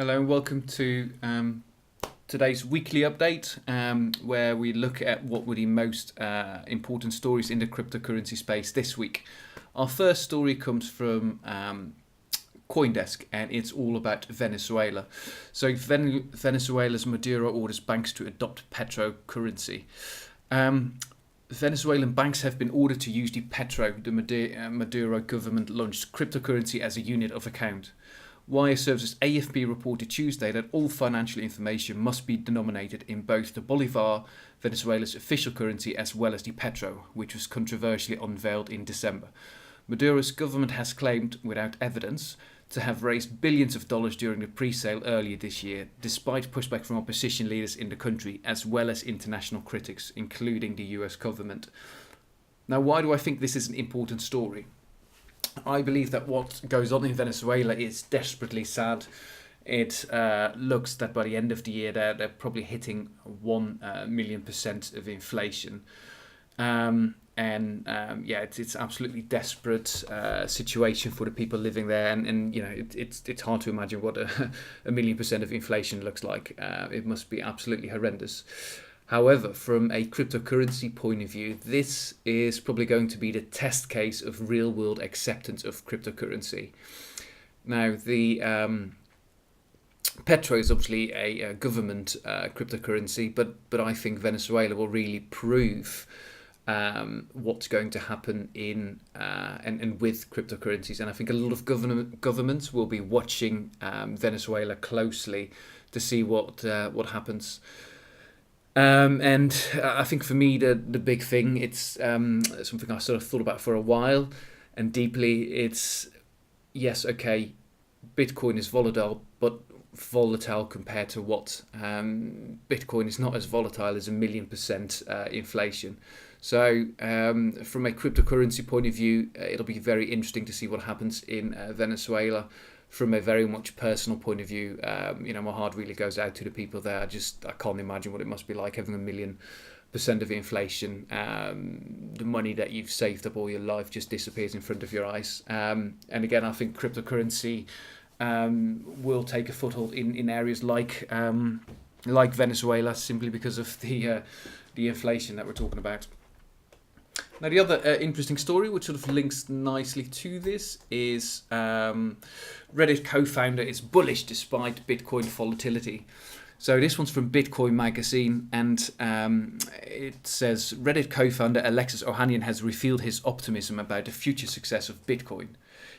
Hello and welcome to today's weekly update, where we look at what were the most important stories in the cryptocurrency space this week. Our first story comes from CoinDesk, and it's all about Venezuela. So Venezuela's Maduro orders banks to adopt Petro currency. Venezuelan banks have been ordered to use the Petro, the Maduro government launched cryptocurrency, as a unit of account. Wire services AFP reported Tuesday that all financial information must be denominated in both the Bolivar, Venezuela's official currency, as well as the Petro, which was controversially unveiled in December. Maduro's government has claimed, without evidence, to have raised billions of dollars during the pre-sale earlier this year, despite pushback from opposition leaders in the country, as well as international critics, including the US government. Now, why do I think this is an important story? I believe that what goes on in Venezuela is desperately sad. It looks that by the end of the year they're probably hitting 1,000,000% of inflation. It's absolutely desperate situation for the people living there, and it's hard to imagine what a 1,000,000% of inflation looks like. It must be absolutely horrendous. However, from a cryptocurrency point of view, this is probably going to be the test case of real-world acceptance of cryptocurrency. Now, the Petro is obviously a government cryptocurrency, but I think Venezuela will really prove what's going to happen in and with cryptocurrencies. And I think a lot of governments will be watching Venezuela closely to see what happens. And I think for me, the big thing, it's something I sort of thought about for a while and deeply. It's, yes, okay, Bitcoin is volatile, but volatile compared to what? Bitcoin is not as volatile as 1,000,000% inflation. So from a cryptocurrency point of view, it'll be very interesting to see what happens in Venezuela. From a very much personal point of view, my heart really goes out to the people there. I can't imagine what it must be like having 1,000,000% of inflation. The money that you've saved up all your life just disappears in front of your eyes. And again, I think cryptocurrency will take a foothold in areas like Venezuela, simply because of the inflation that we're talking about. Now, the other interesting story, which sort of links nicely to this, is Reddit co-founder is bullish despite Bitcoin volatility. So this one's from Bitcoin magazine, and it says Reddit co-founder Alexis Ohanian has revealed his optimism about the future success of Bitcoin,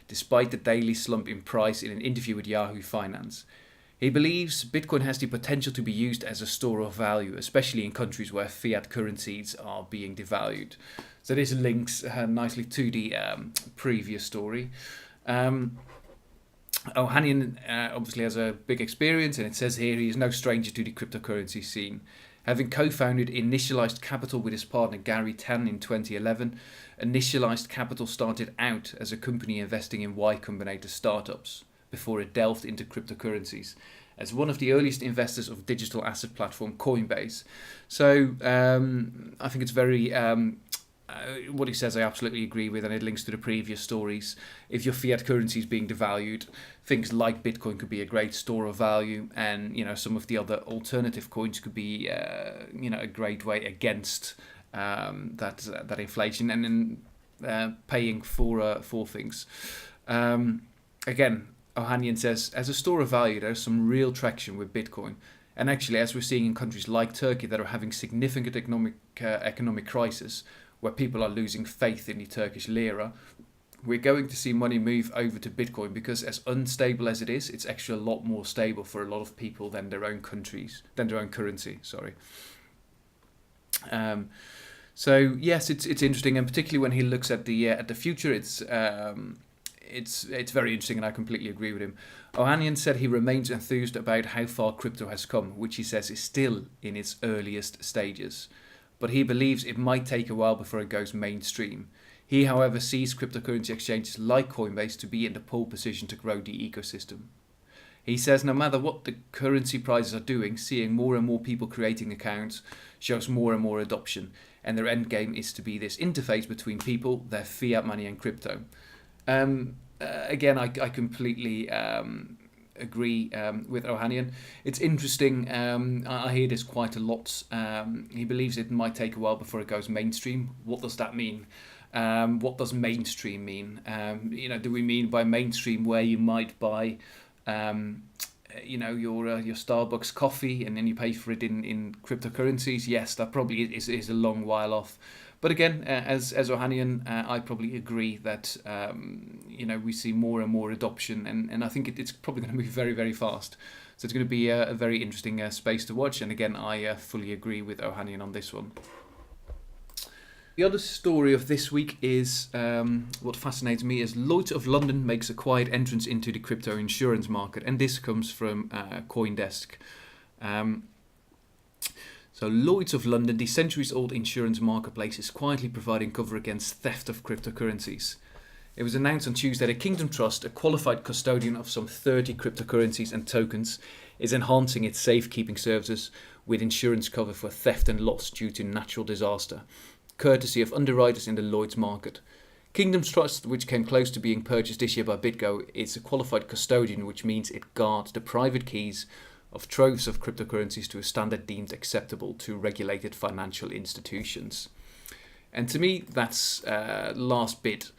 despite the daily slump in price, in an interview with Yahoo Finance. He believes Bitcoin has the potential to be used as a store of value, especially in countries where fiat currencies are being devalued. So this links nicely to the previous story. Ohanian obviously has a big experience, and it says here he is no stranger to the cryptocurrency scene. Having co-founded Initialized Capital with his partner Gary Tan in 2011, Initialized Capital started out as a company investing in Y Combinator startups before it delved into cryptocurrencies as one of the earliest investors of digital asset platform Coinbase. So I think it's very... what he says I absolutely agree with, and it links to the previous stories. If your fiat currency is being devalued, things like Bitcoin could be a great store of value, and some of the other alternative coins could be a great way against that inflation, and then paying for things. Again, Ohanian says, as a store of value, there's some real traction with Bitcoin. And actually, as we're seeing in countries like Turkey that are having significant economic crisis, where people are losing faith in the Turkish lira, we're going to see money move over to Bitcoin, because as unstable as it is, it's actually a lot more stable for a lot of people than their own currency. So yes, it's interesting, and particularly when he looks at the future, it's very interesting, and I completely agree with him. Ohanian said he remains enthused about how far crypto has come, which he says is still in its earliest stages. But he believes it might take a while before it goes mainstream. He, however, sees cryptocurrency exchanges like Coinbase to be in the pole position to grow the ecosystem. He says no matter what the currency prices are doing, seeing more and more people creating accounts shows more and more adoption, and their end game is to be this interface between people, their fiat money, and crypto. Again, I completely agree with Ohanian. It's interesting. I hear this quite a lot. He believes it might take a while before it goes mainstream. What does that mean? What does mainstream mean? Do we mean by mainstream where you might buy, your Starbucks coffee and then you pay for it in cryptocurrencies? Yes, that probably is a long while off. But again, as Ohanian, I probably agree that we see more and more adoption, and I think it's probably going to move very, very fast. So it's going to be a very interesting space to watch. And again, I fully agree with Ohanian on this one. The other story of this week is what fascinates me is Lloyds of London makes a quiet entrance into the crypto insurance market, and this comes from CoinDesk. So Lloyds of London, the centuries-old insurance marketplace, is quietly providing cover against theft of cryptocurrencies. It was announced on Tuesday that Kingdom Trust, a qualified custodian of some 30 cryptocurrencies and tokens, is enhancing its safekeeping services with insurance cover for theft and loss due to natural disaster, courtesy of underwriters in the Lloyds market. Kingdom Trust, which came close to being purchased this year by BitGo, is a qualified custodian, which means it guards the private keys of troves of cryptocurrencies to a standard deemed acceptable to regulated financial institutions. And to me, that's last bit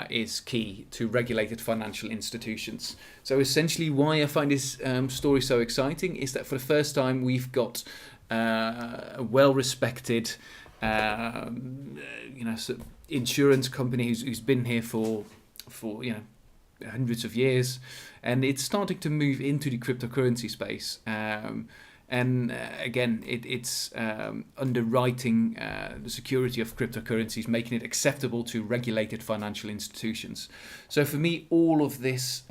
is key to regulated financial institutions. So essentially why I find this story so exciting is that for the first time we've got a well-respected insurance company who's been here for hundreds of years, and it's starting to move into the cryptocurrency space. Again, it's underwriting the security of cryptocurrencies, making it acceptable to regulated financial institutions. So for me, all of this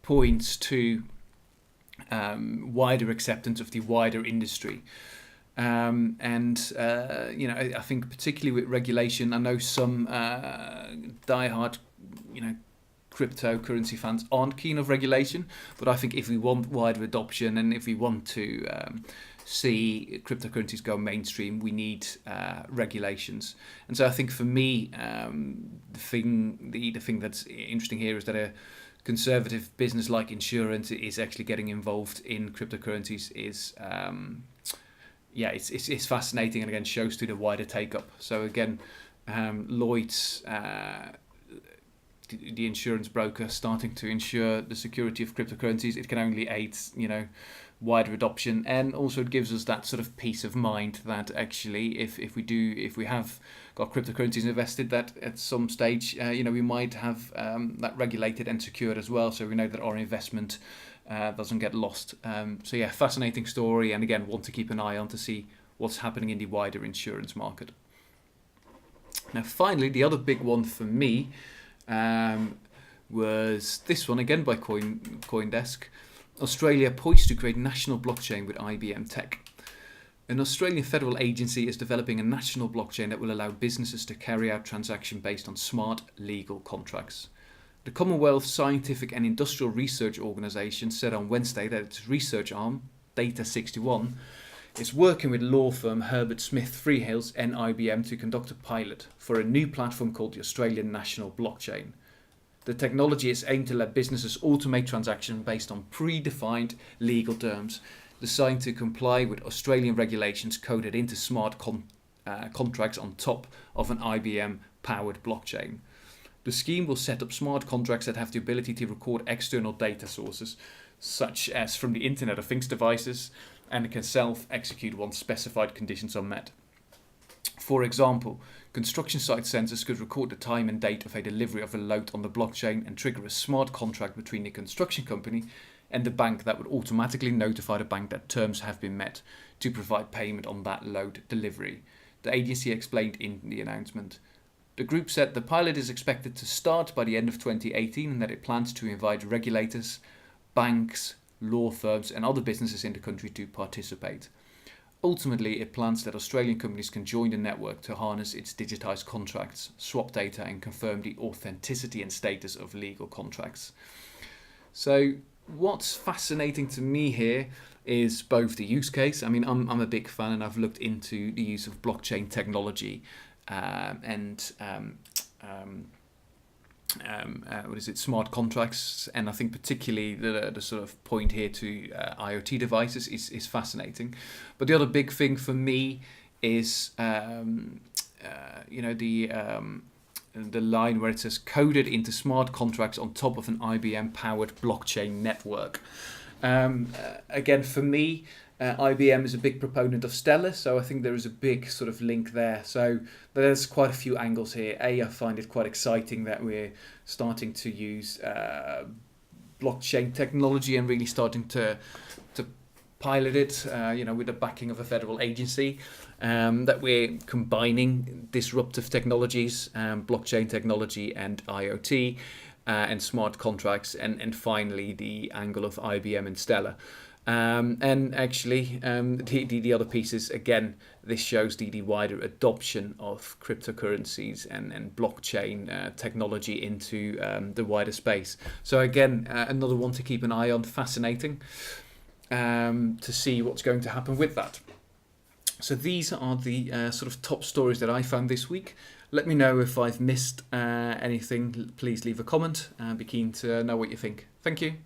points to wider acceptance of the wider industry. I think particularly with regulation, I know some diehard, cryptocurrency fans aren't keen of regulation, but I think if we want wider adoption and if we want to see cryptocurrencies go mainstream, we need regulations. And so I think for me, the thing that's interesting here is that a conservative business like insurance is actually getting involved in cryptocurrencies it's fascinating, and again shows to the wider take up. So again, Lloyd's, the insurance broker, starting to insure the security of cryptocurrencies, it can only aid wider adoption, and also it gives us that sort of peace of mind that actually if we have got cryptocurrencies invested, that at some stage we might have that regulated and secured as well, so we know that our investment doesn't get lost. Fascinating story, and again want to keep an eye on to see what's happening in the wider insurance market. Now finally, the other big one for me was this one again by CoinDesk. Australia poised to create national blockchain with IBM Tech. An Australian federal agency is developing a national blockchain that will allow businesses to carry out transactions based on smart legal contracts. The Commonwealth Scientific and Industrial Research Organisation said on Wednesday that its research arm, Data61, is working with law firm Herbert Smith Freehills and IBM to conduct a pilot for a new platform called the Australian National Blockchain. The technology is aimed to let businesses automate transactions based on predefined legal terms, designed to comply with Australian regulations coded into smart contracts on top of an IBM-powered blockchain. The scheme will set up smart contracts that have the ability to record external data sources, such as from the Internet of Things devices, and it can self-execute once specified conditions are met. For example, construction site sensors could record the time and date of a delivery of a load on the blockchain and trigger a smart contract between the construction company and the bank that would automatically notify the bank that terms have been met to provide payment on that load delivery, the agency explained in the announcement. The group said the pilot is expected to start by the end of 2018 and that it plans to invite regulators, banks, law firms and other businesses in the country to participate. Ultimately, it plans that Australian companies can join the network to harness its digitised contracts, swap data and confirm the authenticity and status of legal contracts. So what's fascinating to me here is both the use case. I mean, I'm a big fan and I've looked into the use of blockchain technology smart contracts, and I think particularly the sort of point here to IoT devices is fascinating. But the other big thing for me is the line where it says coded into smart contracts on top of an IBM powered blockchain network. Again, for me, IBM is a big proponent of Stellar, so I think there is a big sort of link there. So there's quite a few angles here. I find it quite exciting that we're starting to use blockchain technology and really starting to pilot it, with the backing of a federal agency. That we're combining disruptive technologies, blockchain technology and IoT, and smart contracts, and finally the angle of IBM and Stellar. And actually, the other pieces, again, this shows the wider adoption of cryptocurrencies and blockchain technology into the wider space. So again, another one to keep an eye on. Fascinating to see what's going to happen with that. So these are the sort of top stories that I found this week. Let me know if I've missed anything. Please leave a comment. Be keen to know what you think. Thank you.